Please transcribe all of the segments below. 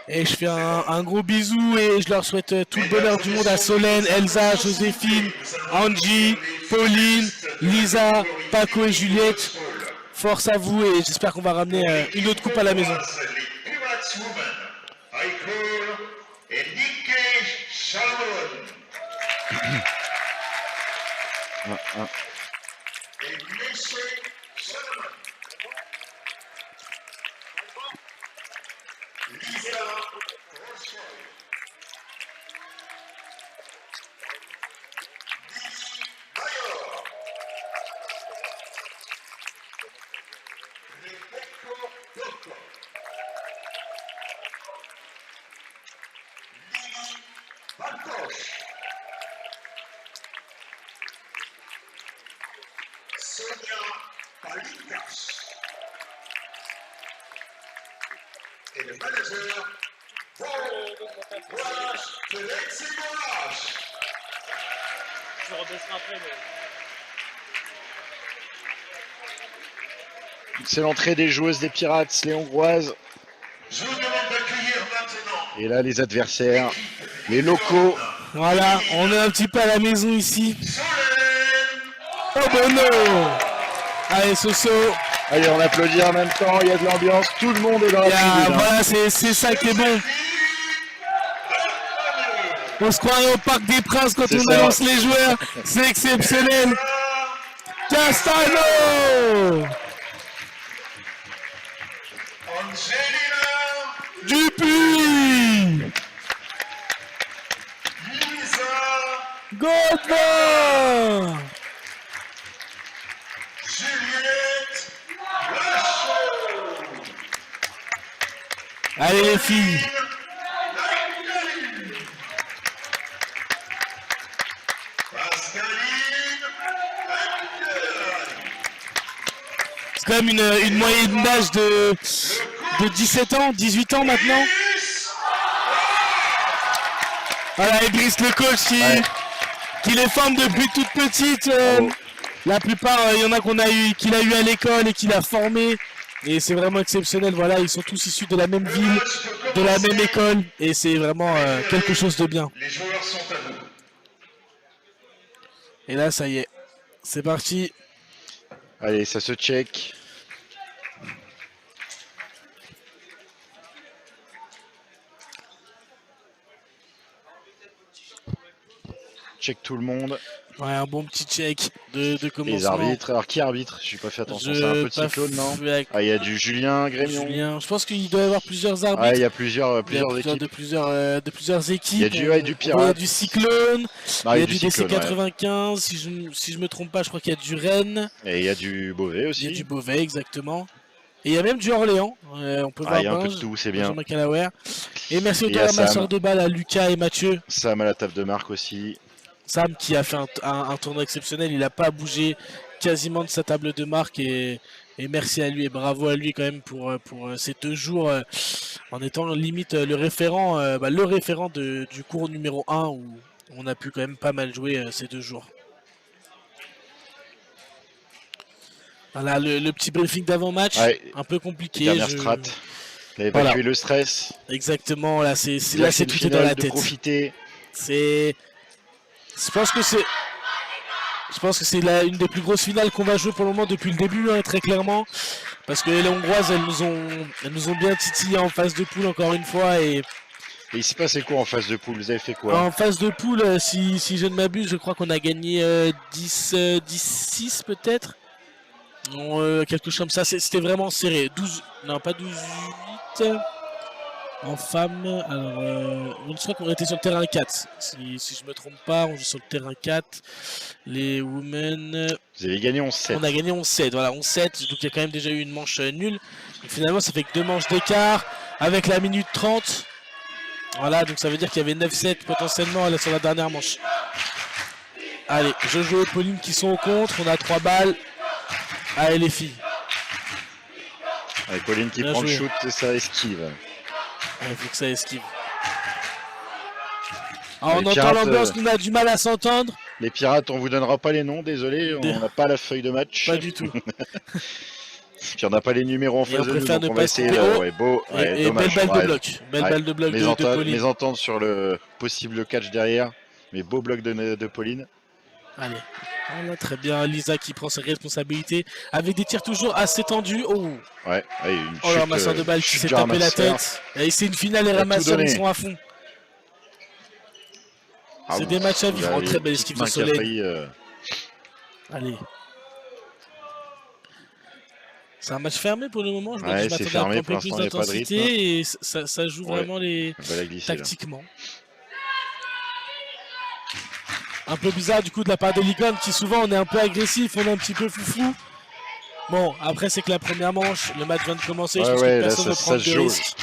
Et je fais un gros bisou et je leur souhaite tout le bonheur du monde à Solène, Elsa, Joséphine, Angie, Pauline, Lisa, Paco et Juliette. Force à vous et j'espère qu'on va ramener une autre coupe à la maison. Sonia Palikas. Et le manager, Je redescends après, mais... C'est l'entrée des joueuses des Pirates, les Hongroises. Je vous demande d'accueillir maintenant. Et là, les adversaires, les locaux. Voilà, on est un petit peu à la maison ici. Oh Bono! Allez, Soso. Allez, on applaudit en même temps, il y a de l'ambiance, tout le monde est dans la tribune. Voilà, c'est ça qui est bon. On se croirait au Parc des Princes quand on annonce les joueurs. C'est exceptionnel. Castano! Dupuis! Godin! Allez les filles! C'est quand même une moyenne d'âge de 17 ans, 18 ans maintenant. Voilà, Idriss le coach qui les forme depuis toute petite. La plupart, il y en a qu'il a eu à l'école et qu'il a formé. Et c'est vraiment exceptionnel. Voilà, ils sont tous issus de la même ville, de la même école. Et c'est vraiment quelque chose de bien. Les joueurs sont à vous. Et là, ça y est. C'est parti. Allez, ça se check. Check tout le monde. Ouais, un bon petit check de commencement. Les arbitres. Alors, qui arbitre? Je n'ai pas fait attention. C'est un peu de cyclone, non? Ah, il y a du Julien Grémion. Je pense qu'il doit y avoir plusieurs arbitres. Ah, il y a plusieurs équipes. De plusieurs équipes. Il y a du Pirate. Il y a du Cyclone. Ah, il y a du DC95. Ouais. Si je me trompe pas, je crois qu'il y a du Rennes. Et il y a du Beauvais aussi. Il y a du Beauvais, exactement. Et il y a même du Orléans. On peut voir il y a un peu de tout, c'est bien. Et merci aux ramasseurs de balles à Lucas et Mathieu. Sam à la table de marque aussi. Sam qui a fait un tournoi exceptionnel, il n'a pas bougé quasiment de sa table de marque et merci à lui et bravo à lui quand même pour ces 2 jours en étant limite le référent du cours numéro 1 où on a pu quand même pas mal jouer ces 2 jours. Voilà le petit briefing d'avant-match, un peu compliqué. Dernière strat, évacuer le stress. Exactement, là c'est tout est dans la tête. Profiter. Je pense que c'est une des plus grosses finales qu'on va jouer pour le moment depuis le début, très clairement. Parce que les Hongroises, elles nous ont bien titillé en phase de poule encore une fois. Et il s'est passé quoi en phase de poule? Vous avez fait quoi? En phase de poule, si je ne m'abuse, je crois qu'on a gagné 10-6 peut-être. Quelque chose comme ça, c'était vraiment serré. 12, non pas 12-8. En femmes, alors je crois qu'on était sur le terrain 4. Si je me trompe pas, on joue sur le terrain 4. Les women. Vous avez gagné 11-7. On a gagné 11-7, voilà, 11-7. Donc il y a quand même déjà eu une manche nulle. Donc, finalement, ça fait que 2 manches d'écart avec la minute 30. Voilà, donc ça veut dire qu'il y avait 9-7 potentiellement là, sur la dernière manche. Allez, Jojo et Pauline qui sont au contre. On a 3 balles. Allez les filles. Allez, Pauline qui prend le shoot et ça esquive. Il faut que ça esquive. Alors, on entend l'ambiance, on a du mal à s'entendre. Les Pirates, on vous donnera pas les noms, désolé, on n'a pas la feuille de match. Pas du tout. Puis on n'a pas les numéros en face de nous, préfère donc ne on pas va essayer se de... tromper. Ouais, beau. Ouais, Et dommage. belle balle Ouais. de bloc. Belle Ouais. balle de bloc de Pauline. Mes ententes sur le possible catch derrière. Mais beau bloc de Pauline. Allez. Voilà, très bien. Lisa qui prend ses responsabilités. Avec des tirs toujours assez tendus. Oh, Ouais, une oh le ramasseur de balles qui s'est tapé la tête. Et c'est une finale, les Il a tout ramasseurs ils donné. sont à fond. Ah, C'est des matchs à vivre. là, Oh, très belle petite esquive main de qui a Solène. failli, Allez. C'est un match fermé pour le moment. Je Ouais, c'est m'attendais à fermé, un peu pour plus l'instant, il n'y a pas de rythme. d'intensité. Et ça joue Ouais. vraiment les Elle va la glisser, là. tactiquement. Un peu bizarre du coup de la part des licornes qui souvent on est un peu agressif, on est un petit peu foufou. Bon, après c'est que la première manche, le match vient de commencer, je pense que là, personne ne ça prend se de jauge. risques.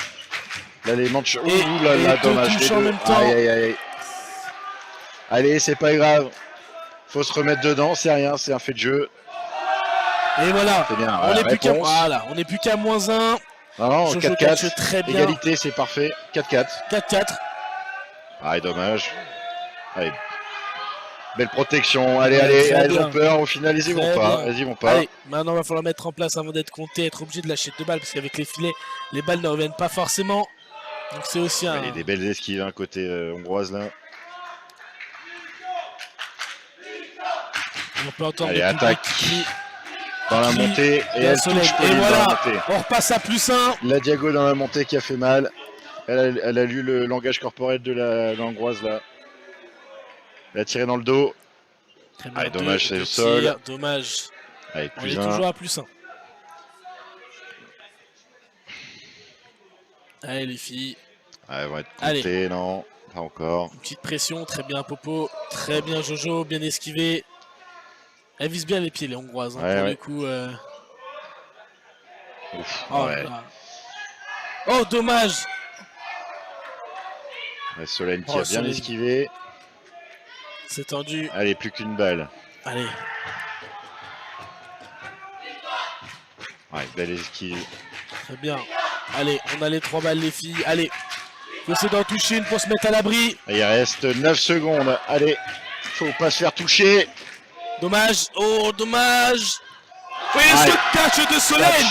Là, les manches. Ouh Et là, deux dommage. touches Les en deux. même temps. Aïe. Allez, c'est pas grave. Faut se remettre dedans, c'est rien, c'est un fait de jeu. Et voilà, C'est bien. on n'est plus qu'à Réponse. -1. Non, Jojo catch 4-4. très bien. Égalité, c'est parfait. 4-4. 4-4. Ah, dommage. Allez. Belle protection. Allez, Ouais, très elles bien. ont peur. Au final, ils y Très vont pas. bien. Elles y vont pas. Allez, maintenant il va falloir mettre en place avant d'être compté, être obligé de lâcher 2 balles parce qu'avec les filets, les balles ne reviennent pas forcément. Donc c'est aussi un... Allez, des belles esquives, hein, côté hongroise là. On peut entendre Allez, le public attaque. qui Dans la crie montée. Et la elle Solène. touche Et Pauline voilà, dans la montée. on repasse à +1. La Diago dans la montée qui a fait mal. Elle a lu le langage corporel de la hongroise là. Elle a tiré dans le dos. Très bien, Allez, dommage, c'est deux le sol. tirs, dommage. Avec On plus est un. toujours à +1. Allez les filles, Elles vont être Allez. comptées, non, pas encore. une petite pression, très bien Popo, très bien Jojo, bien esquivé. Elle vise bien les pieds les hongroises, hein, Ouais, pour ouais. le coup. Ouf, Oh, ouais. là. Oh dommage. La Solène qui Oh, a bien Solène. esquivé. C'est tendu. Allez, plus qu'une balle. Allez, Ouais, belle esquive. très bien. Allez, on a les 3 balles les filles. Allez, faut essayer d'en toucher une pour se mettre à l'abri. Et il reste 9 secondes. Allez, faut pas se faire toucher. Dommage, oh dommage. Oui, Aïe. ce catch de Solène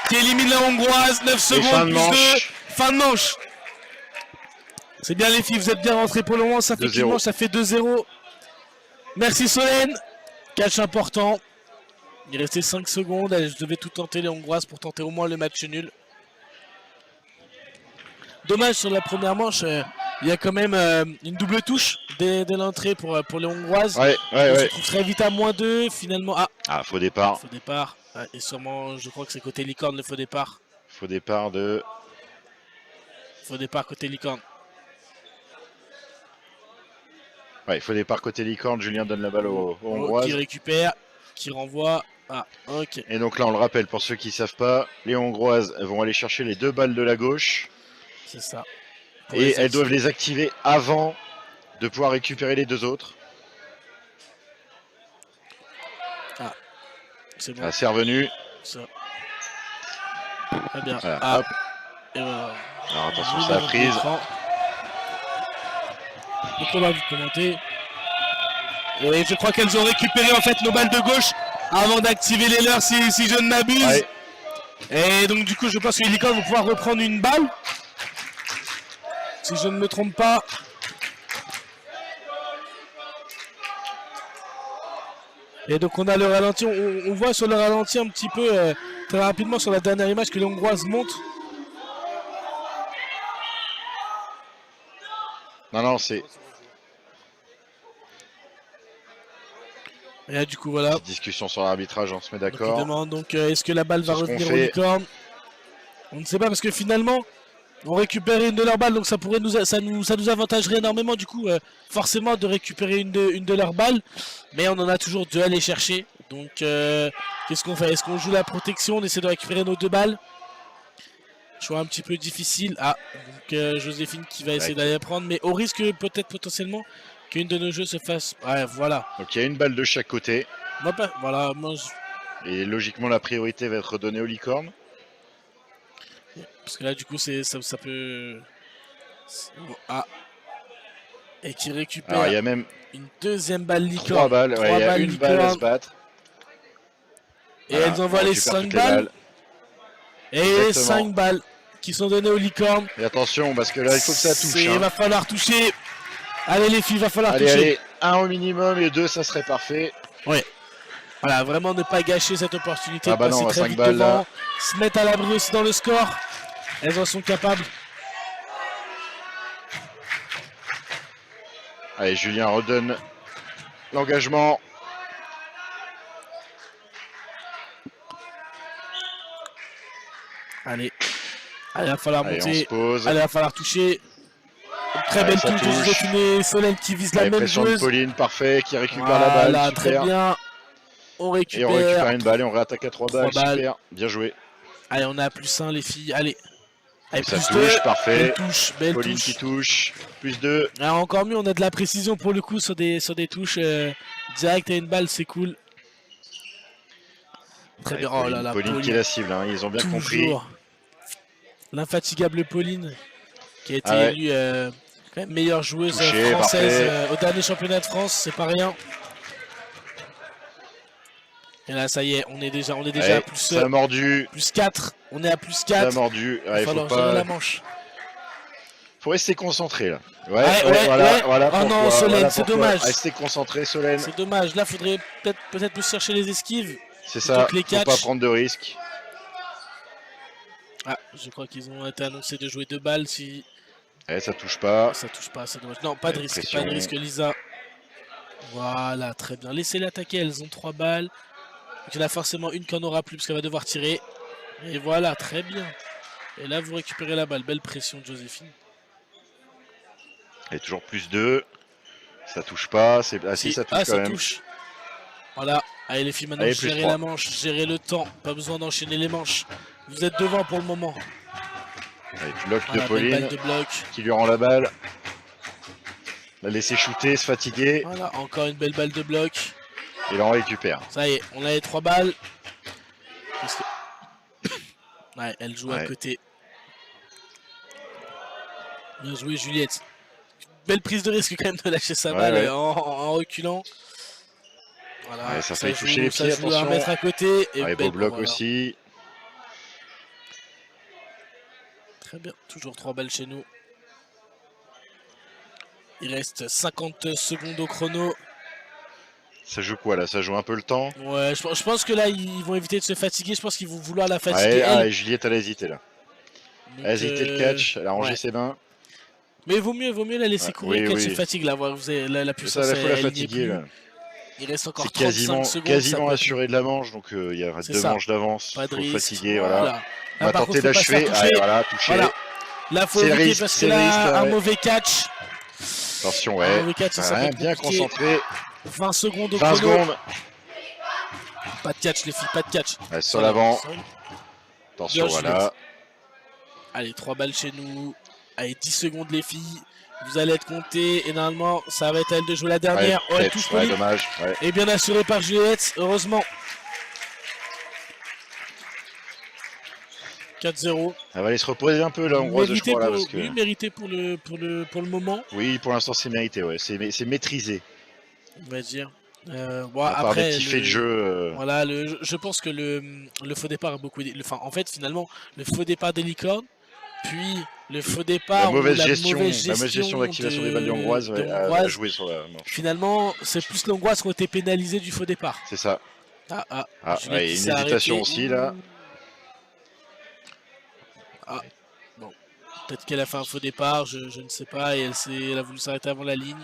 qui élimine la hongroise. 9 Et secondes fin de plus manche. 2. Fin de manche. C'est bien les filles, vous êtes bien rentrées pour le moment. Ça fait 2-0. qu'une manche, ça fait 2-0. Merci Solène. Catch important. Il restait 5 secondes. Je devais tout tenter les hongroises pour tenter au moins le match nul. Dommage sur la première manche. Il y a quand même une double touche dès l'entrée pour les hongroises. Ouais, On se ouais. retrouve très vite à -2. Finalement, Ah, faux départ. faux départ. Et sûrement, je crois que c'est côté licorne le faux départ. Faux départ de... Faux départ côté licorne. Ouais, faux départ côté licorne. Julien donne la balle aux hongroises. Qui récupère, qui renvoie. Ah, ok. Et donc là, on le rappelle pour ceux qui ne savent pas, les hongroises vont aller chercher les 2 balles de la gauche. C'est ça. Pour Et les elles doivent activer. les activer avant de pouvoir récupérer les 2 autres. C'est bon. Ah, c'est revenu. Ça. Très bien. Voilà, Ah, hop. et voilà. Alors attention, Vous ça a l'avez prise. écran. Donc on va vous commenter. Et je crois qu'elles ont récupéré en fait nos balles de gauche avant d'activer les leurs si je ne m'abuse. Ouais. Et donc du coup je pense que les licornes vont pouvoir reprendre une balle. Si je ne me trompe pas. Et donc on a le ralenti, on voit sur le ralenti un petit peu très rapidement sur la dernière image que les hongroises montent. Non, c'est... Et là, du coup voilà. Petite discussion sur l'arbitrage, on se met Donc, il d'accord. demande donc est-ce que la balle va C'est ce qu'on revenir aux fait. licornes. On ne sait pas parce que finalement on récupère une de leurs balles donc ça pourrait ça nous avantagerait énormément du coup forcément de récupérer une de leurs balles, mais on en a toujours 2 à aller chercher. Donc qu'est-ce qu'on fait? Est-ce qu'on joue la protection, on essaie de récupérer nos 2 balles? Choix un petit peu difficile. Ah, donc Joséphine qui va essayer d'aller prendre, mais au risque peut-être potentiellement qu'une de nos jeux se fasse. Ouais, voilà. Donc il y a une balle de chaque côté. Moi, voilà, moi, Et logiquement, la priorité va être redonnée aux licornes. parce que là, du coup, ça peut. Ah. Et qui récupère Alors il y a même une deuxième balle licorne. 3 balles. Ouais, il y a une balle à se licorne. battre. Et Voilà, elles envoient on les récupère 5 toutes balles. Et Exactement. 5 balles qui sont données aux licornes. Et attention, parce que là, il faut que ça touche. Il Hein. va falloir toucher. Allez les filles, il va falloir Allez, toucher. allez, 1 au minimum et 2, ça serait parfait. Voilà, vraiment ne pas gâcher cette opportunité Ah de bah passer non, très 5 vite balles, devant, là. se mettre à l'abri aussi dans le score. Elles en sont capables. Allez, Julien redonne l'engagement. Allez, il va falloir Allez, on se monter. pose. Allez, il va falloir toucher. Une très Allez, belle ça touche de touche. Joséphine et Solène qui vise la Allez, même pression de joueuse. Pauline, parfait, qui récupère la balle, Voilà, super. très bien. On Et on récupère récupère. une balle et on réattaque à 3 balles, 3 balles. super, bien joué. Allez, on a +1 les filles. Allez. Allez, Ça plus touche, 2. parfait. Belle touche, belle Pauline touche. qui touche, plus 2. Alors, encore mieux, on a de la précision pour le coup sur des touches direct à une balle, c'est cool. Très bien. Oh là là, Pauline qui est la cible, hein, ils ont bien compris. toujours. L'infatigable Pauline qui a été Ah ouais. élue quand même meilleure joueuse Touché, française parfait. au dernier championnat de France, c'est pas rien. Et là, ça y est, on est déjà Allez, à ça a mordu, plus 4. On est à plus ça a 4. mordu. Il va Allez, faut falloir gérer la pas... manche. Faut rester concentré là. Ouais, Ouais, voilà, ouais. voilà. Oh non, pourquoi, Solène, voilà c'est pourquoi. dommage. Restez concentré, Solène. C'est dommage. Là, faudrait peut-être plus chercher les esquives. C'est plutôt ça, que les faut pas catchs. prendre de risques. Ah, je crois qu'ils ont été annoncés de jouer 2 balles si Eh, ça touche pas. ça touche pas, c'est dommage. Non, pas de Ouais, risque, pression. pas de risque, Lisa. Voilà, très bien. Laissez-les attaquer, elles ont 3 balles. Donc, il y en a forcément une qui en aura plus parce qu'elle va devoir tirer. Et voilà, très bien. Et là, vous récupérez la balle. Belle pression de Joséphine. Et toujours plus 2. Ça touche pas. Ah si, ça touche quand ça même. touche. Voilà. Allez les filles, maintenant Allez, plus gérez 3. la manche, gérez le temps. Pas besoin d'enchaîner les manches. Vous êtes devant pour le moment. Allez, bloc Voilà, de belle Pauline balle de bloc. qui lui rend la balle. La laisser shooter, se fatiguer. Voilà, encore une belle balle de bloc. Et là on récupère. Ça y est, on a les 3 balles. Parce que- Ouais, elle joue à Ouais. côté. Bien joué Juliette. Belle prise de risque quand même de lâcher sa Ouais, balle ouais. En reculant. Voilà, Ouais, ça fait toucher les ça pieds, joue à attention. mettre à côté. Et Allez, belle- beau bloc voilà. aussi. Très bien, toujours 3 balles chez nous. Il reste 50 secondes au chrono. Ça joue quoi là? Ça joue un peu le temps? Ouais, je pense que là ils vont éviter de se fatiguer. Je pense qu'ils vont vouloir la fatiguer. Ouais, elle. Juliette elle a hésité là. Donc, Elle a hésité le catch, elle a rangé ouais. ses mains. Mais vaut mieux la laisser Ouais, courir oui, qu'elle oui. se fatigue là. Vous avez la Ça, puissance. il faut la elle n'y est fatiguer plus. là. Il reste encore C'est 35 secondes. quasiment ça peut- assuré de la manche, donc il y a C'est 2 ça. manches d'avance. Pas de Faut risque. fatiguer, voilà. On Là, va par tenter contre, faut pas se faire d'achever. toucher. Ouais, voilà, toucher. Voilà. Là, faut C'est le éviter risque, parce que c'est le risque, là, un ouais. mauvais catch. Attention, Un ouais. mauvais catch, ça Ouais, peut être bien compliqué. concentré. 20 secondes au 20 chrono. secondes. Pas de catch, les filles, pas de catch. Ouais, sur Sol, l'avant. sol. Attention, Bien, voilà. Allez, 3 balles chez nous. Allez, 10 secondes, les filles. Vous allez être comptés. Et normalement, ça va être à elle de jouer la dernière. Ouais, Oh, elle peut-être. touche Ouais, Pauline. dommage. Ouais. Et bien assuré par Juliette, heureusement. 4-0. Elle va aller se reposer un peu là, Hongroise, je Mérité crois, là, pour, parce que... oui, mérité pour le moment, Oui, pour l'instant, c'est mérité, ouais. C'est maîtrisé. on va dire. Bon, À part après, des petits faits de jeu. voilà, je pense que le faux départ a beaucoup aidé. Enfin, en fait, finalement, le faux départ des licornes, puis le faux départ La ou mauvaise la gestion, mauvaise d'activation de- des balles hongroises, de ouais, a Hongroise, joué sur la manche. finalement, c'est plus l'Hongroise qui ont été pénalisés du faux départ. C'est ça. Ah, Ah, Juliette ouais, qui une s'est hésitation arrêtée. aussi, là. Ah, bon. Peut-être qu'elle a fait un faux départ, je ne sais pas, et elle a voulu s'arrêter avant la ligne.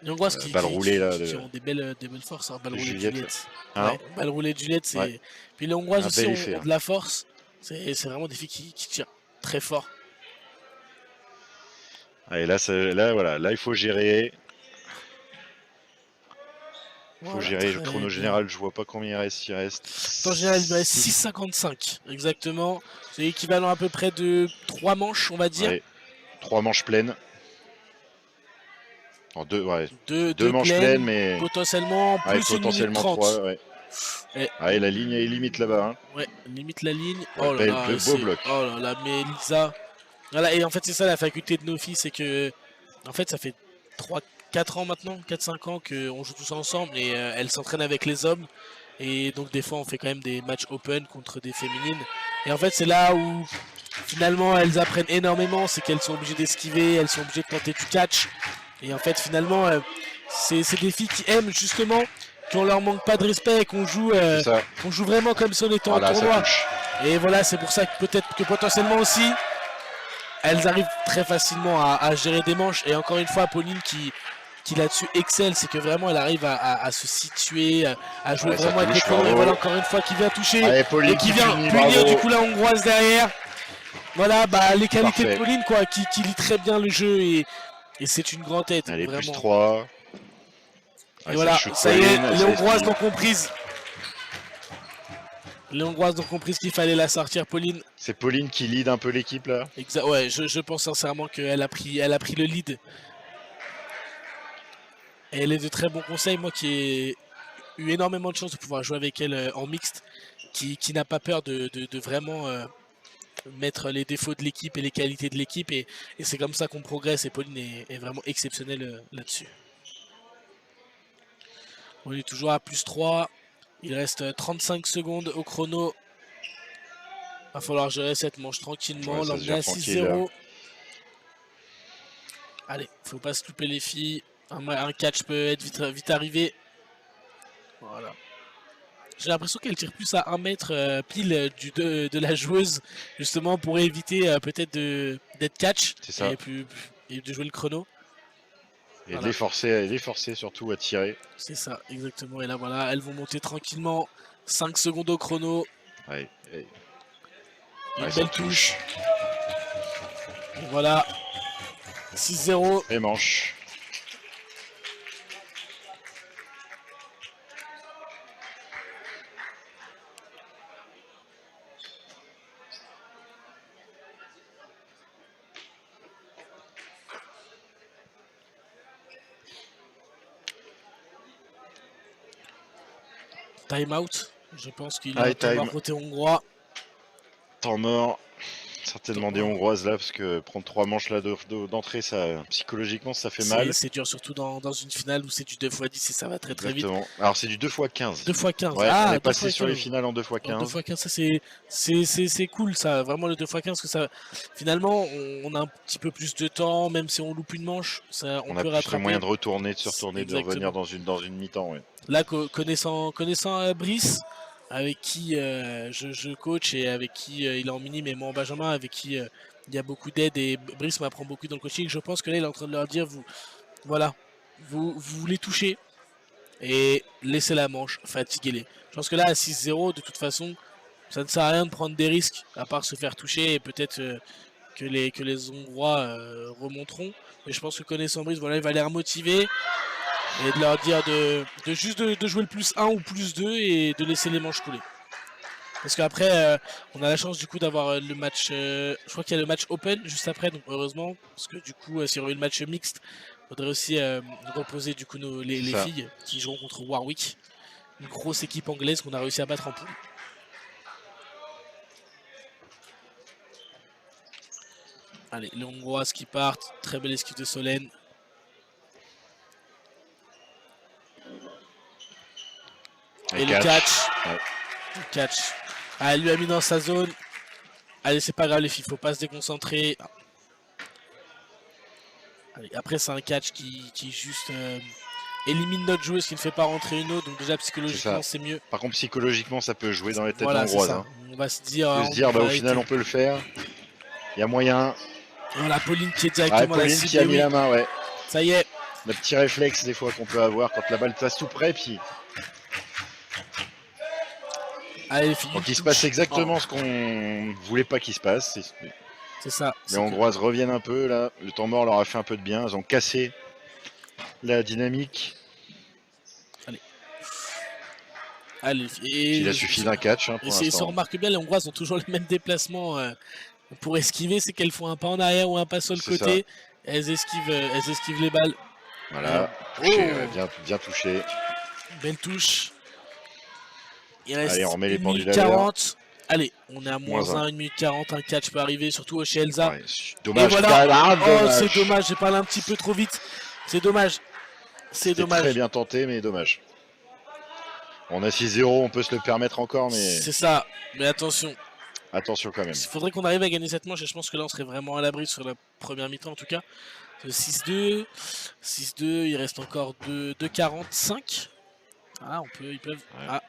Les Hongroises balle roulée, là, qui de- ont des belles forces, hein, balle de roulée de Juliette. Juliette. Hein Ouais, balle roulée de Juliette, c'est. Ouais. Puis les Hongroises Un aussi bel ont, effet, ont hein. de la force. C'est vraiment des filles qui tirent très fort. Allez, là, voilà, là, il faut gérer. Il faut Voilà, gérer. Le très chrono bien. général, je vois pas combien il reste. Il reste. Temps général, il reste six. 6,55 exactement. C'est équivalent à peu près de 3 manches, on va dire. Ouais. 3 manches pleines. En deux, ouais. Deux Deux manches pleines, mais. potentiellement Ouais, plus une minute potentiellement 30. 3, ouais. Et- Ouais, la ligne est limite là-bas. Hein. Ouais, limite la ligne. Ouais, Oh là là, beau c'est- bloc. Oh là là, mais Lisa. Voilà, et en fait, c'est ça la faculté de nos filles, c'est que. En fait, ça fait 4 ans maintenant, 4-5 ans qu'on joue tous ensemble et elle s'entraîne avec les hommes. Et donc des fois on fait quand même des matchs open contre des féminines. Et en fait c'est là où finalement elles apprennent énormément, c'est qu'elles sont obligées d'esquiver, elles sont obligées de tenter du catch. Et en fait finalement c'est des filles qui aiment justement, qu'on leur manque pas de respect, qu'on joue vraiment comme si on était en Voilà, ça tournoi. touche. Et voilà, c'est pour ça que peut-être que potentiellement aussi elles arrivent très facilement à gérer des manches. Et encore une fois Pauline qui là-dessus excelle, c'est que vraiment elle arrive à se situer, à jouer Ouais, ça vraiment avec les touche, chronos. Et bravo. voilà encore une fois qui vient toucher Allez, Pauline et qui vient finit, punir bravo. du coup la hongroise derrière. Voilà, bah les qualités Parfait. de Pauline quoi, qui lit très bien le jeu et c'est une grande tête. Allez, vraiment. plus 3. Et voilà, shoot ça y est, Pauline, les ça Hongroises esquive. ont comprise. Les Hongroises ont compris qu'il fallait la sortir, Pauline. C'est Pauline qui lead un peu l'équipe là. Ouais, je pense sincèrement qu'elle a pris le lead. Et elle est de très bons conseils, moi qui ai eu énormément de chance de pouvoir jouer avec elle en mixte, qui n'a pas peur de vraiment mettre les défauts de l'équipe et les qualités de l'équipe. Et c'est comme ça qu'on progresse et Pauline est vraiment exceptionnelle là-dessus. On est toujours à plus 3. Il reste 35 secondes au chrono. Va falloir gérer cette manche tranquillement. Ouais, ça se L'emmener gère à tranquille, 6-0. Allez, faut pas se louper les filles. Un catch peut être vite arrivé. Voilà. J'ai l'impression qu'elle tire plus à 1 mètre pile de la joueuse, justement pour éviter peut-être d'être catch C'est ça. et de jouer le chrono. Et Voilà. de les forcer surtout à tirer. C'est ça, exactement. Et là, voilà, elles vont monter tranquillement. 5 secondes au chrono. Ouais, Une ça belle touche. Et voilà. 6-0. Et manche. Time out. Je pense qu'il High va tomber time. côté hongrois. Temps mort. Certainement des Hongroises là, parce que prendre 3 manches là d'entrée, ça psychologiquement ça fait mal. C'est dur, surtout dans une finale où c'est du 2x10 et ça va très très vite. Exactement. Alors c'est du 2x15. 2x15. Ouais, Ah, on est passé 2x15. sur les finales en 2x15. 2x15, ça c'est cool ça, vraiment le 2x15, parce que ça, finalement on a un petit peu plus de temps, même si on loupe une manche, ça, on a peut plus rattraper. de moyen de retourner, de se retourner, de Exactement. revenir dans une mi-temps. Ouais. Là, connaissant Brice, avec qui je coach et avec qui il est en mini, mais moi en Benjamin, avec qui il y a beaucoup d'aide et Brice m'apprend beaucoup dans le coaching. Je pense que là il est en train de leur dire, vous les touchez et laissez la manche, fatiguez-les. Je pense que là à 6-0, de toute façon, ça ne sert à rien de prendre des risques, à part se faire toucher et peut-être que les Hongrois remonteront. Mais je pense que connaissant Brice, voilà, il va les remotiver et de leur dire de jouer le plus 1 ou plus 2 et de laisser les manches couler. Parce qu'après, on a la chance du coup d'avoir le match, je crois qu'il y a le match open juste après, donc heureusement, parce que du coup, s'il y aurait eu le match mixte, il faudrait aussi reposer du coup les filles qui joueront contre Warwick, une grosse équipe anglaise qu'on a réussi à battre en poule. Allez, les Hongroises qui partent, très belle esquive de Solène. Et le catch. Ouais. Le catch. Ah, elle lui a mis dans sa zone. Allez, c'est pas grave les filles, faut pas se déconcentrer. Allez, après c'est un catch qui juste élimine notre joueuse qui ne fait pas rentrer une autre, donc déjà psychologiquement c'est mieux. Par contre psychologiquement ça peut jouer dans les têtes Voilà, hongroises. ça. Hein. On va se dire, On peut se dire au final on peut le faire. Il y a moyen. Et voilà, Pauline qui est directement Pauline la cible. qui a mis la main, ouais. Ça y est. Le petit réflexe des fois qu'on peut avoir quand la balle passe tout près, puis Allez, les filles. donc il se passe exactement ce qu'on voulait pas qu'il se passe. C'est ça. Les Hongroises reviennent un peu là. Le temps mort leur a fait un peu de bien. Elles ont cassé la dynamique. Allez, et Il a suffi d'un catch hein, pour et si on l'instant. remarque bien, les Hongroises ont toujours le même déplacement pour esquiver, c'est qu'elles font un pas en arrière ou un pas sur le C'est côté. Elles esquivent les balles. Voilà, touché, bien touché. Belle touche. Il reste Allez, on remet les 1 minute pendules à l'heure. 40. Allez, on est à moins 1, 1 minute 40. Un catch peut arriver, surtout chez Elsa. Ouais, dommage. Et voilà. Ah, Oh, c'est dommage, j'ai parlé un petit peu trop vite. C'est dommage. C'est C'était dommage. très bien tenté, mais dommage. On a 6-0, on peut se le permettre encore, mais C'est ça. Mais attention, attention quand même. il faudrait qu'on arrive à gagner cette manche et je pense que là on serait vraiment à l'abri sur la première mi-temps en tout cas. 6-2, 6-2, il reste encore 2-45. Ah, ils peuvent. Ouais. Ah,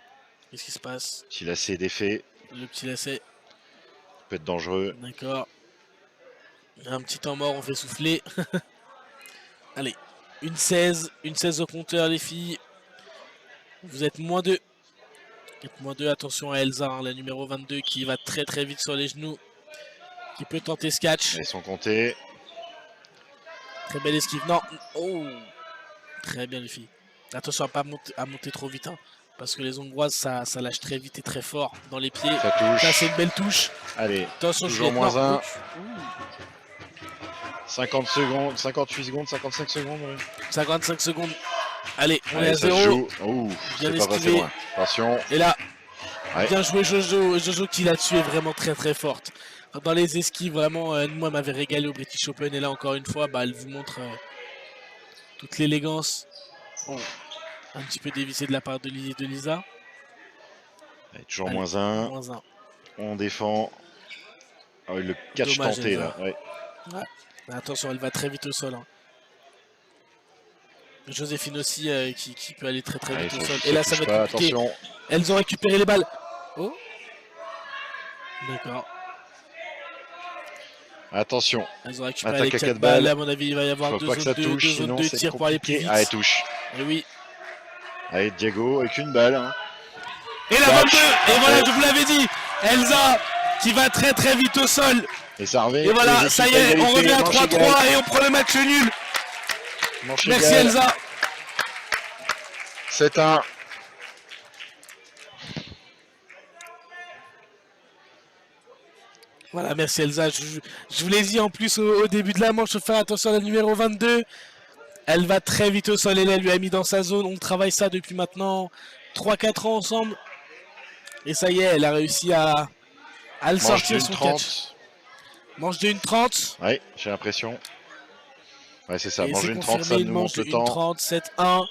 qu'est-ce qui se passe? Si lacet est défait, Le petit lacet, peut être dangereux. d'accord. Un petit temps mort, on fait souffler. Allez, une 16 au compteur les filles. Vous êtes -2. -2, attention à Elsa, hein, la numéro 22 qui va très très vite sur les genoux. Qui peut tenter ce catch. Ils sont comptés. Très belle esquive. Non. Oh. Très bien les filles. Attention à monter trop vite. Hein, parce que les Hongroises, ça lâche très vite et très fort dans les pieds. Ça touche. Ça, c'est une belle touche. Allez, Attention, toujours Juliette, -1. non. 50 secondes, 58 secondes, 55 secondes. Ouais. 55 secondes. Allez, on est Allez, à ça 0. se joue. Ouh, Bien c'est pas passé esquivé. loin. Attention. Et là, Ouais. bien joué Jojo. Jojo qui là-dessus est vraiment très très forte. Dans les esquives, vraiment, moi, elle m'avait régalé au British Open. Et là, encore une fois, elle vous montre toute l'élégance. Oh. Un petit peu dévissé de la part de Lisa. Allez, toujours Allez, -1. -1. On défend. Ah oui, le catch Dommage, tenté Elsa. là. Ouais. Attention, elle va très vite au sol. Hein. Joséphine aussi qui peut aller très très Allez, vite au ça- sol. ça Et là, ça touche va être pas, compliqué. attention. Elles ont récupéré les balles. Oh. D'accord. Attention. Elles ont récupéré Attaque les à 4 4 balles. balles. À mon avis, il va y avoir Faut deux pas que ça zones touche, de sinon c'est tir pour aller plus compliqué. vite. Allez, touche. Et oui. Allez, Diego avec une balle. Hein. Et la Catch. 22. Et voilà, je vous l'avais dit. Elsa qui va très très vite au sol. Et ça revient. Et voilà, les ça y équipes à est, on égalité, revient à manche 3-3 égale. et on prend le match nul. Manche Merci égale. Elsa. 7-1. Voilà, merci Elsa. Je vous l'ai dit en plus au début de la manche, faire attention à la numéro 22. Elle va très vite au sol et là, elle lui a mis dans sa zone. On travaille ça depuis maintenant 3-4 ans ensemble. Et ça y est, elle a réussi à le Manche sortir d'une son 30. catch. Manche de 1-30. Ouais, j'ai l'impression. Ouais, c'est ça. Et Manche c'est d'une 30, ça confirmé, une nous manche monte de le temps. 1-30, 7-1.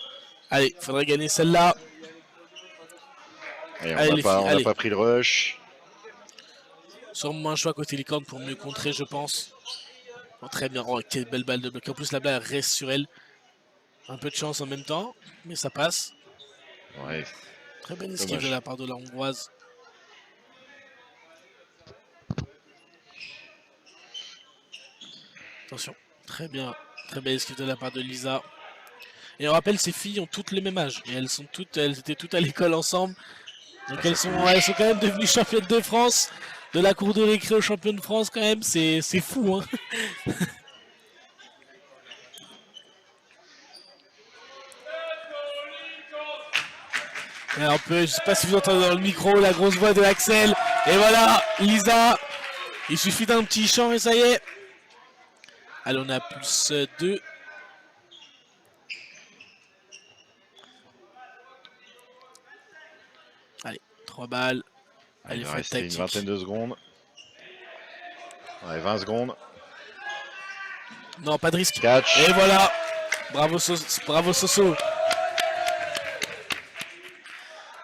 Allez, faudrait gagner celle-là. Et Allez, on les n'a pas, filles, allez. pas pris le rush. Sûrement un choix côté licorne pour mieux contrer, je pense. Oh, très bien. Oh, quelle belle balle de bloc. En plus, la balle reste sur elle. Un peu de chance en même temps, mais ça passe. Ouais. Très belle esquive Dommage. de la part de la Hongroise. Attention, très bien. Très belle esquive de la part de Lisa. Et on rappelle, ces filles ont toutes le même âge. Et elles étaient toutes à l'école ensemble. Donc Ah, elles sont quand même devenues championnes de France. De la cour de récré aux championnes de France quand même. C'est fou, hein. Et on peut, je sais pas si vous entendez dans le micro la grosse voix de Axel. Et voilà, Lisa. Il suffit d'un petit chant et ça y est. Allez, on a plus 2. Allez, 3 balles. Allez, Allez, il va faites rester une tactique. vingtaine de secondes. Ouais, 20 secondes. Non, pas de risque. Catch. Et voilà. Bravo, bravo Soso.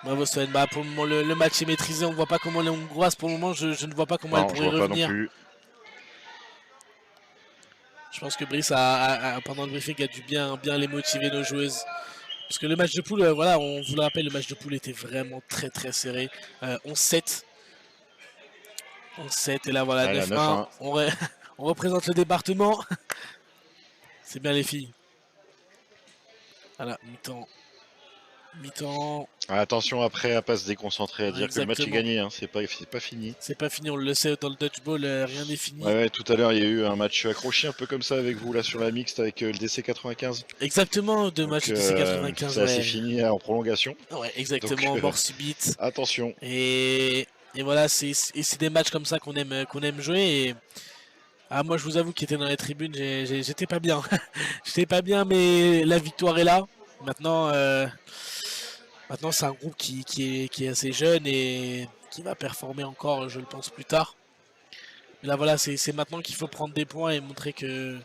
Bravo Sven. Bah, pour le moment, le match est maîtrisé. On ne voit pas comment les Hongroises, pour le moment, je ne vois pas comment Non, elles je pourraient vois pas non revenir. plus. Je pense que Brice, pendant le briefing, a dû bien les motiver, nos joueuses. Parce que le match de poule, voilà, on vous le rappelle, le match de poule était vraiment très très serré. 11-7. 11-7, et là voilà, Allez, 9-1. 9-1. On représente le département. C'est bien les filles. Voilà, mi-temps. Mi-temps. Ah, attention après à pas se déconcentrer, à dire que le match est Exactement. gagné, hein. C'est pas fini. C'est pas fini, on le sait dans le dodgeball, rien n'est fini. Ouais, ouais, tout à l'heure il y a eu un match accroché un peu comme ça avec vous là sur la mixte avec le DC 95. Exactement, deux Donc, matchs de C95. ça s'est fini en prolongation. Ouais, exactement, Donc, mort subite. Attention. Et voilà, c'est des matchs comme ça qu'on aime jouer. Et moi, je vous avoue, qui était dans les tribunes, j'étais pas bien. J'étais pas bien, mais la victoire est là. Maintenant, c'est un groupe qui est assez jeune et qui va performer encore, je le pense, plus tard. Mais là, voilà, c'est maintenant qu'il faut prendre des points et montrer que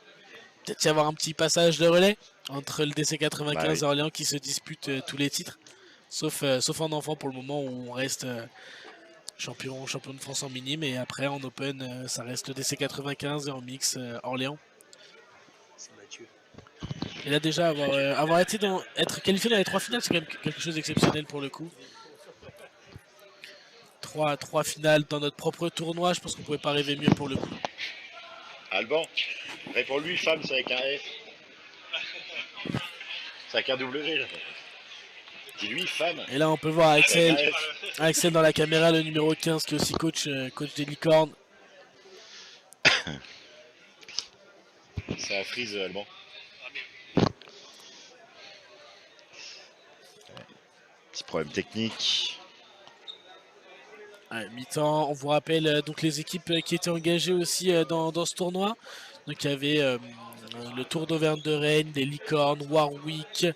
peut-être y avoir un petit passage de relais entre le DC95 Bah oui. et Orléans qui se disputent tous les titres. Sauf en enfant pour le moment où on reste champion de France en minime. Et après en open, ça reste le DC95 et en mix Orléans. C'est Mathieu. Et là déjà avoir être qualifié dans les 3 finales, c'est quand même quelque chose d'exceptionnel pour le coup. 3 finales dans notre propre tournoi, je pense qu'on pouvait pas rêver mieux pour le coup. Alban, réponds-lui, femme, c'est avec un F. C'est avec un W, là. Dis-lui, femme. Et là on peut voir Axel, Avec un F. Axel dans la caméra, le numéro 15 qui est aussi coach des licornes. C'est à Freeze, Alban. Petit problème technique. Ouais, mi-temps, on vous rappelle donc les équipes qui étaient engagées aussi dans ce tournoi. Donc il y avait le Tour d'Auvergne de Rennes, les Licornes, Warwick,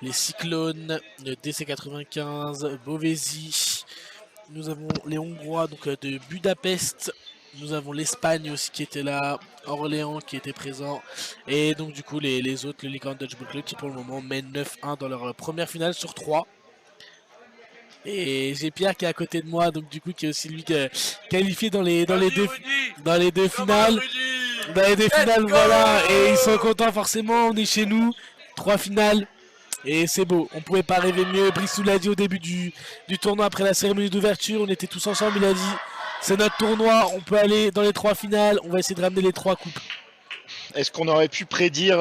les Cyclones, le DC95, Beauvaisis. Nous avons les Hongrois donc, de Budapest. Nous avons l'Espagne aussi qui était là, Orléans qui était présent. Et donc du coup les autres, le Licorne Dodgeball Club qui pour le moment mènent 9-1 dans leur première finale sur 3. Et j'ai Pierre qui est à côté de moi, donc du coup qui est aussi lui qualifié dans les deux finales. Dans les deux finales, voilà. Et ils sont contents forcément, on est chez nous. 3 finales. Et c'est beau, on pouvait pas rêver mieux. Brissou l'a dit au début du tournoi après la cérémonie d'ouverture, on était tous ensemble, il a dit c'est notre tournoi, on peut aller dans les 3 finales, on va essayer de ramener les 3 coupes. Est-ce qu'on aurait pu prédire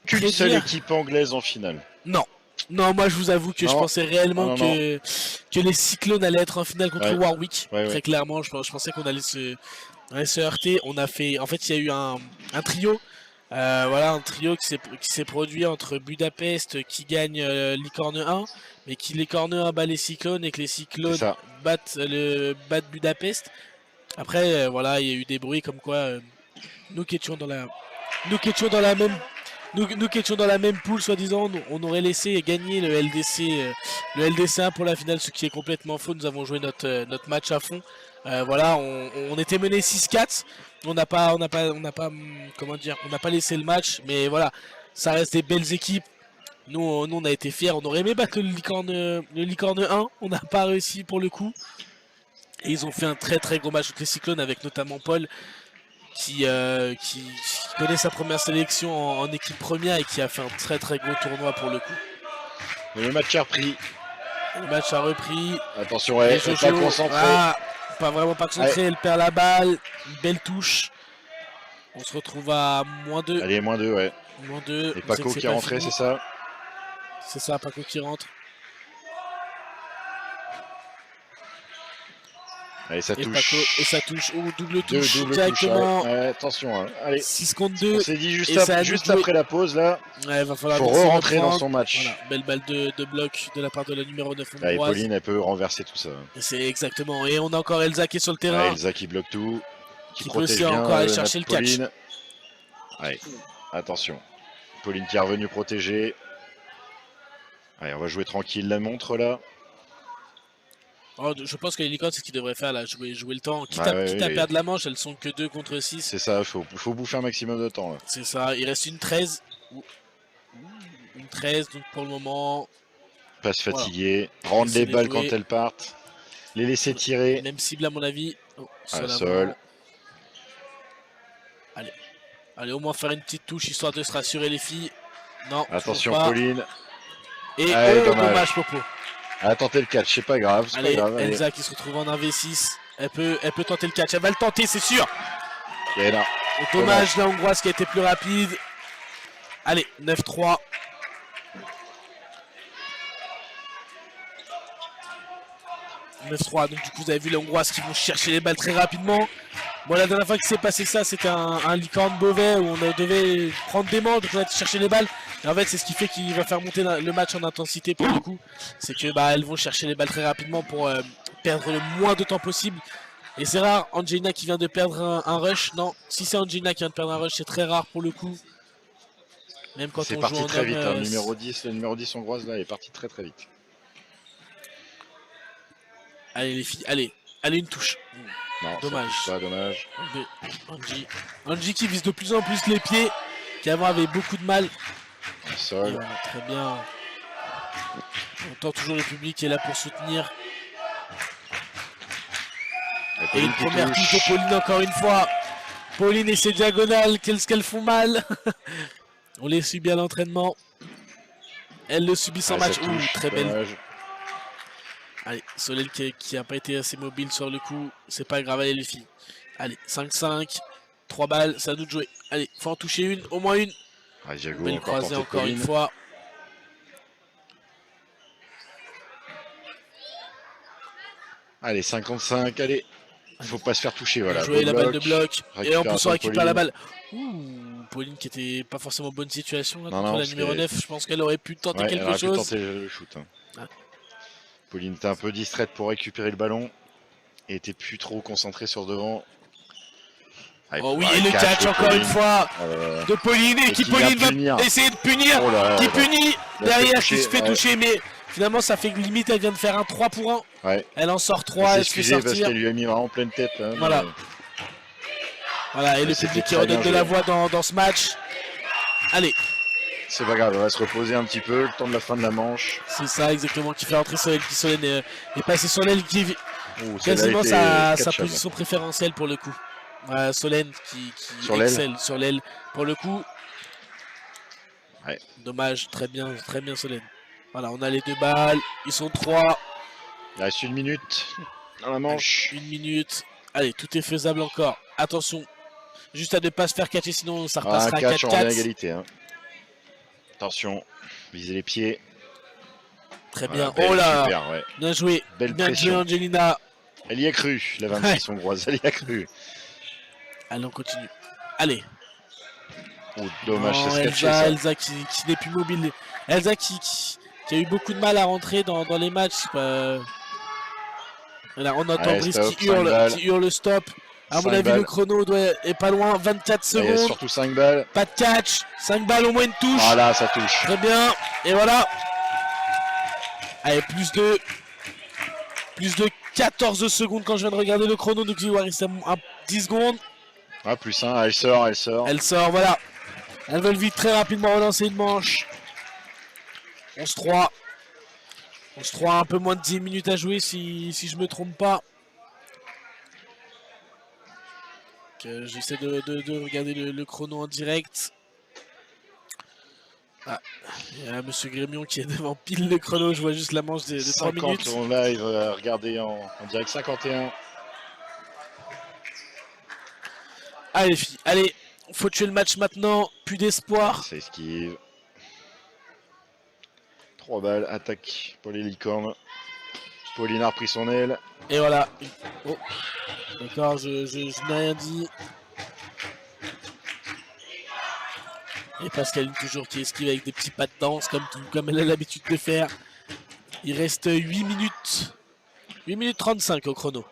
qu'une seule équipe anglaise en finale? Non. Non, moi je vous avoue que je pensais réellement que les Cyclones allaient être en finale contre Warwick. Très clairement, je pensais qu'on allait se heurter. On a fait, en fait, il y a eu un trio. Voilà, un trio qui s'est produit entre Budapest qui gagne Licorne 1, mais qui Licorne 1 bat les Cyclones et que les Cyclones battent Budapest. Après, voilà, il y a eu des bruits comme quoi nous qui étions dans la même poule, soi-disant, on aurait laissé gagner le LDC1 pour la finale, ce qui est complètement faux. Nous avons joué notre match à fond. Voilà, on était mené 6-4. On n'a pas laissé le match, mais voilà, ça reste des belles équipes. Nous on a été fiers. On aurait aimé battre le Licorne 1. On n'a pas réussi pour le coup. Et ils ont fait un très très gros match contre les Cyclones avec notamment Paul. Qui connaît sa première sélection en équipe première et qui a fait un très très gros tournoi pour le coup. Et le match a repris. Le match a repris. Attention, elle est pas concentrée. Pas vraiment pas concentrée, elle perd la balle. Une belle touche. On se retrouve à -2. Allez, -2, ouais. -2. Et Paco qui est rentré, c'est ça? C'est ça, Paco qui rentre. Allez, ça touche. Paco, et ça touche. Oh, double touche directement. Attention, hein. Allez. 6 contre 2. On s'est dit juste après la pause, là. Ouais, va falloir faut re-rentrer dans son match. Voilà, belle balle de bloc de la part de la numéro 9. Et Pauline, elle peut renverser tout ça. C'est exactement. Et on a encore Elsa qui est sur le terrain. Ouais, Elsa qui bloque tout. Qui peut aussi encore aller chercher le catch. Allez, attention. Pauline qui est revenue protéger. Allez, on va jouer tranquille la montre, là. Oh, je pense que les licornes, c'est ce qu'ils devraient faire là, jouer le temps. Quitte à perdre la manche, elles sont que 2 contre 6. C'est ça, faut bouffer un maximum de temps. C'est ça, il reste une 13. Une 13, donc pour le moment. Pas se fatiguer, prendre les balles quand elles partent, les laisser tirer. Même cible à mon avis. Oh, sol. Allez, au moins faire une petite touche histoire de se rassurer les filles. Non. Attention Pauline. Et dommage Popo. Elle a tenté le catch, c'est pas grave. Allez, Elsa qui se retrouve en 1v6. Elle peut tenter le catch. Elle va le tenter, c'est sûr. Et là. Dommage, la Hongroise qui a été plus rapide. Allez, 9-3. Donc du coup vous avez vu les Hongroises qui vont chercher les balles très rapidement. Bon, la dernière fois que s'est passé ça, c'était un Licorne Beauvais où on devait prendre des manches, donc on a cherché les balles. Et en fait, c'est ce qui fait qu'il va faire monter le match en intensité pour le coup. C'est que elles vont chercher les balles très rapidement pour perdre le moins de temps possible. Et c'est rare, Angelina qui vient de perdre un rush. Non, si c'est Angelina qui vient de perdre un rush, c'est très rare pour le coup. Même quand on joue en homme. C'est parti très vite, le numéro 10 hongroise là est parti très très vite. Allez les filles, allez une touche. Non, Dommage. ça touche pas, dommage. Angie qui vise de plus en plus les pieds, qui avant avait beaucoup de mal. Au Et sol. voilà, très bien. On entend toujours le public qui est là pour soutenir. Et une Pauline qui première touche de touche. Pauline encore une fois. Pauline et ses diagonales, qu'est-ce qu'elles font mal. On les suit bien à l'entraînement. Elle le subit sans Ah, ça match. Ouh, touche, très belle. dommage. Allez, Solène qui a pas été assez mobile sur le coup. C'est pas grave, allez les filles. Allez, 5-5. 3 balles, c'est à nous de jouer. Allez, faut en toucher une, au moins une. Ah, Diago, Belle encore croisée portée de encore une Pauline. fois. Allez, 55, allez. Faut pas se faire toucher, voilà. Jouer la balle de bloc. Et en plus on récupère la balle. Ouh, Pauline qui était pas forcément en bonne situation là, Non, contre non, la numéro 9. Je pense qu'elle aurait pu tenter Ouais, elle quelque aurait pu chose. tenter le shoot. Hein. Ah. Pauline était un peu distraite pour récupérer le ballon. Et était plus trop concentrée sur devant. Allez, Oh oui, allez, et le catch de encore Pauline. une fois Oh là là. de Pauline. Et qui qui vient Pauline punir. va essayer de punir. Oh là là Qui là. punit Elle derrière, se fait qui se fait toucher, toucher. Mais finalement ça fait que limite elle vient de faire un 3 pour 1. Ouais. Elle en sort Elle 3, s'est elle se fait excusée parce sortir. qu'elle lui a mis vraiment pleine tête. Hein, Voilà. mais- Voilà, et le c'était public qui très redonne bien de la joué. voix dans ce match. Allez, C'est pas grave, on va se reposer un petit peu, le temps de la fin de la manche. c'est ça exactement qui fait entrer Solène. Qui Solène est passé sur l'aile qui Ouh, celle-là quasiment était sa catchable. position préférentielle pour le coup. Solène qui Sur l'aile. excelle sur l'aile pour le coup. Ouais. Dommage, très bien Solène. Voilà, on a les 2 balles, ils sont 3, Il reste 1 minute dans la manche. 1 minute. Allez, tout est faisable encore. Attention, juste à ne pas se faire catcher, sinon ça Ah, repassera à catch, on est à 4-4. égalité. Hein. Attention, visez les pieds. Très Voilà, bien. belle, Oh là, super, ouais. bien joué, Belle bien joué pression. Angelina. Elle y a cru, la 26 hongroise, elle y a cru. Allez, on continue. Allez. Oh, dommage, Non, ça se catchait ça. Elsa qui n'est plus mobile. Elsa qui a eu beaucoup de mal à rentrer dans les matchs. Là, on entend Allez, Brice stop, qui 5 balles. hurle stop. À mon 5 avis, balles. le chrono est pas loin. 24 Il y a secondes. surtout 5 balles. Pas de catch. 5 balles, au moins une touche. Voilà, ça touche. Très bien. Et voilà. Allez, plus de 14 secondes quand je viens de regarder le chrono. Donc il va rester à 10 secondes. Ah, plus 1, elle sort, elle sort. Elle sort, voilà. Elles veulent vite très rapidement relancer une manche. 11-3. 11-3, un peu moins de 10 minutes à jouer si je me trompe pas. J'essaie de regarder le chrono en direct. Ah, il y a Monsieur Grémion qui est devant pile le chrono. Je vois juste la manche de 3 50 minutes. en live, regardez en direct 51. Allez les filles, allez. Faut tuer le match maintenant. Plus d'espoir. Ça esquive. 3 balles, attaque pour les licornes. Pauline a repris son aile. Et voilà. Oh. D'accord, je n'ai rien dit. Et Pascaline toujours qui esquive avec des petits pas de danse comme elle a l'habitude de faire. Il reste 8 minutes. 8 minutes 35 au chrono.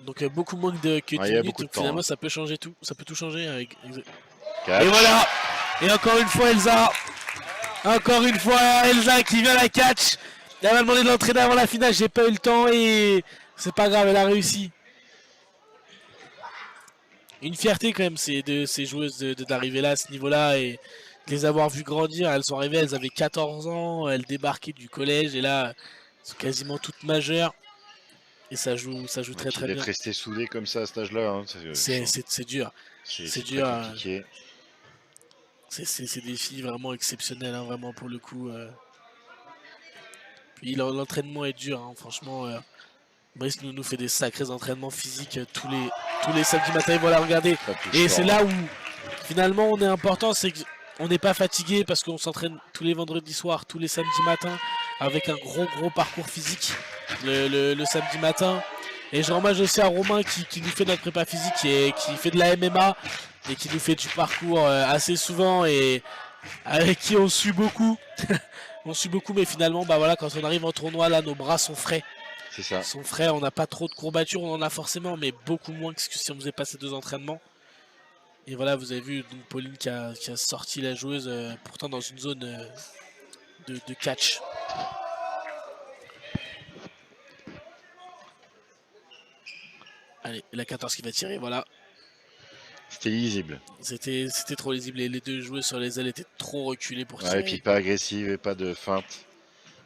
Donc beaucoup moins que 10 il y a minutes. beaucoup de Donc temps, finalement hein. ça peut changer tout. Ça peut tout changer. Catch. Et voilà. Et encore une fois Elsa. Encore une fois Elsa qui vient à la catch. Elle m'a demandé de l'entraîner avant la finale. J'ai pas eu le temps et c'est pas grave, elle a réussi. Une fierté quand même de ces joueuses d'arriver là à ce niveau-là et de les avoir vues grandir. Elles sont arrivées, elles avaient 14 ans, elles débarquaient du collège et là elles sont quasiment toutes majeures. Et ça joue très très bien. D'être resté soudé comme ça à cet âge-là, hein, C'est dur. c'est dur, très compliqué. C'est des filles vraiment exceptionnelles, hein, vraiment pour le coup. Puis l'entraînement est dur, hein, franchement. Brice nous fait des sacrés entraînements physiques tous les samedis matins. Voilà, regardez. Ça touche Et fort, c'est hein. là où finalement on est important, c'est qu'on n'est pas fatigué parce qu'on s'entraîne tous les vendredis soirs, tous les samedis matins, avec un gros parcours physique le samedi matin. Et je rends hommage aussi à Romain qui nous fait notre prépa physique et qui fait de la MMA et qui nous fait du parcours assez souvent et avec qui on suit beaucoup. On suit beaucoup, mais finalement, bah voilà, quand on arrive en tournoi, là, nos bras sont frais. C'est ça. Ils sont frais, on n'a pas trop de courbatures, on en a forcément, mais beaucoup moins que si on faisait pas ces 2 entraînements. Et voilà, vous avez vu donc Pauline qui a sorti la joueuse, pourtant dans une zone de catch. Allez, la 14 qui va tirer, voilà. C'était lisible. C'était trop lisible. Les deux joueurs sur les ailes étaient trop reculés pour Ouais, tirer. et puis pas agressive et pas de feinte.